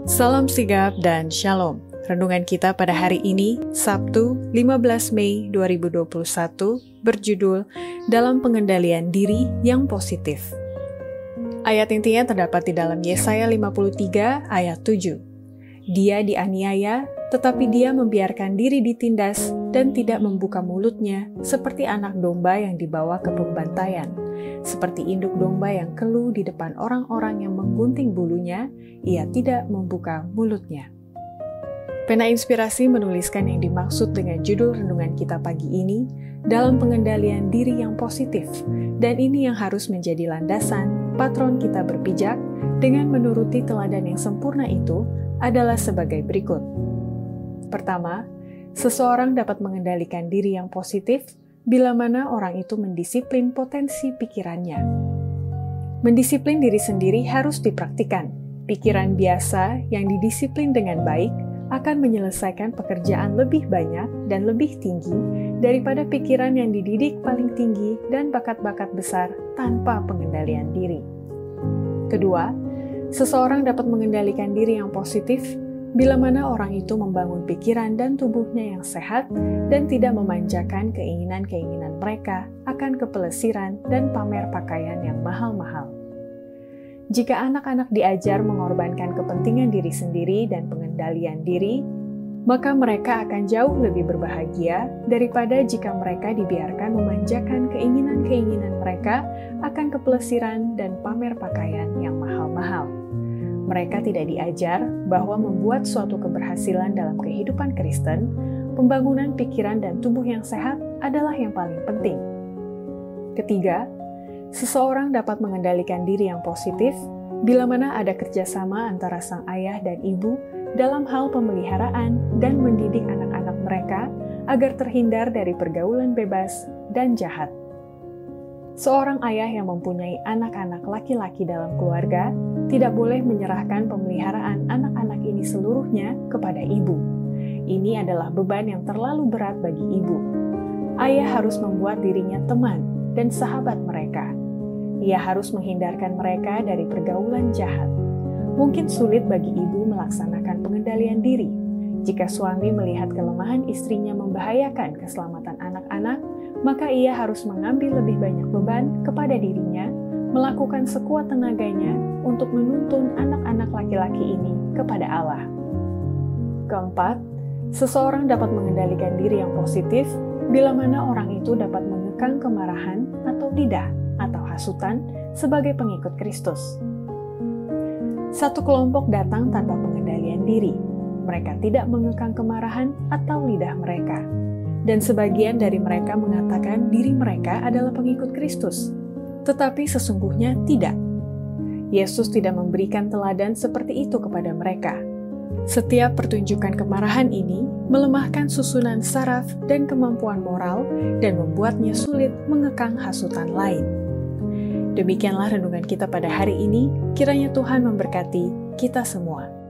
Salam sigap dan shalom. Renungan kita pada hari ini, Sabtu 15 Mei 2021, berjudul Dalam Pengendalian Diri yang Positif. Ayat intinya terdapat di dalam Yesaya 53 ayat 7. Dia dianiaya, tetapi dia membiarkan diri ditindas dan tidak membuka mulutnya, seperti anak domba yang dibawa ke pembantaian. Seperti induk domba yang keluh di depan orang-orang yang menggunting bulunya, ia tidak membuka mulutnya. Pena Inspirasi menuliskan yang dimaksud dengan judul renungan kita pagi ini, dalam pengendalian diri yang positif, dan ini yang harus menjadi landasan patron kita berpijak dengan menuruti teladan yang sempurna itu adalah sebagai berikut. Pertama, seseorang dapat mengendalikan diri yang positif bila mana orang itu mendisiplin potensi pikirannya. Mendisiplin diri sendiri harus dipraktikkan. Pikiran biasa yang didisiplin dengan baik akan menyelesaikan pekerjaan lebih banyak dan lebih tinggi daripada pikiran yang dididik paling tinggi dan bakat-bakat besar tanpa pengendalian diri. Kedua, seseorang dapat mengendalikan diri yang positif bila mana orang itu membangun pikiran dan tubuhnya yang sehat dan tidak memanjakan keinginan-keinginan mereka akan kepelesiran dan pamer pakaian yang mahal-mahal. Jika anak-anak diajar mengorbankan kepentingan diri sendiri dan pengendalian diri, maka mereka akan jauh lebih berbahagia daripada jika mereka dibiarkan memanjakan keinginan-keinginan mereka akan kepelesiran dan pamer pakaian yang mahal-mahal. Mereka tidak diajar bahwa membuat suatu keberhasilan dalam kehidupan Kristen, pembangunan pikiran dan tubuh yang sehat adalah yang paling penting. Ketiga, seseorang dapat mengendalikan diri yang positif bila mana ada kerjasama antara sang ayah dan ibu dalam hal pemeliharaan dan mendidik anak-anak mereka agar terhindar dari pergaulan bebas dan jahat. Seorang ayah yang mempunyai anak-anak laki-laki dalam keluarga tidak boleh menyerahkan pemeliharaan anak-anak ini seluruhnya kepada ibu. Ini adalah beban yang terlalu berat bagi ibu. Ayah harus membuat dirinya teman dan sahabat mereka. Ia harus menghindarkan mereka dari pergaulan jahat. Mungkin sulit bagi ibu melaksanakan pengendalian diri. Jika suami melihat kelemahan istrinya membahayakan keselamatan anak-anak, maka ia harus mengambil lebih banyak beban kepada dirinya, melakukan sekuat tenaganya untuk menuntun anak-anak laki-laki ini kepada Allah. Keempat, seseorang dapat mengendalikan diri yang positif bila mana orang itu dapat mengekang kemarahan atau lidah atau hasutan sebagai pengikut Kristus. Satu kelompok datang tanpa pengendalian diri. Mereka tidak mengekang kemarahan atau lidah mereka. Dan sebagian dari mereka mengatakan diri mereka adalah pengikut Kristus. Tetapi sesungguhnya tidak. Yesus tidak memberikan teladan seperti itu kepada mereka. Setiap pertunjukan kemarahan ini melemahkan susunan saraf dan kemampuan moral dan membuatnya sulit mengekang hasutan lain. Demikianlah renungan kita pada hari ini. Kiranya Tuhan memberkati kita semua.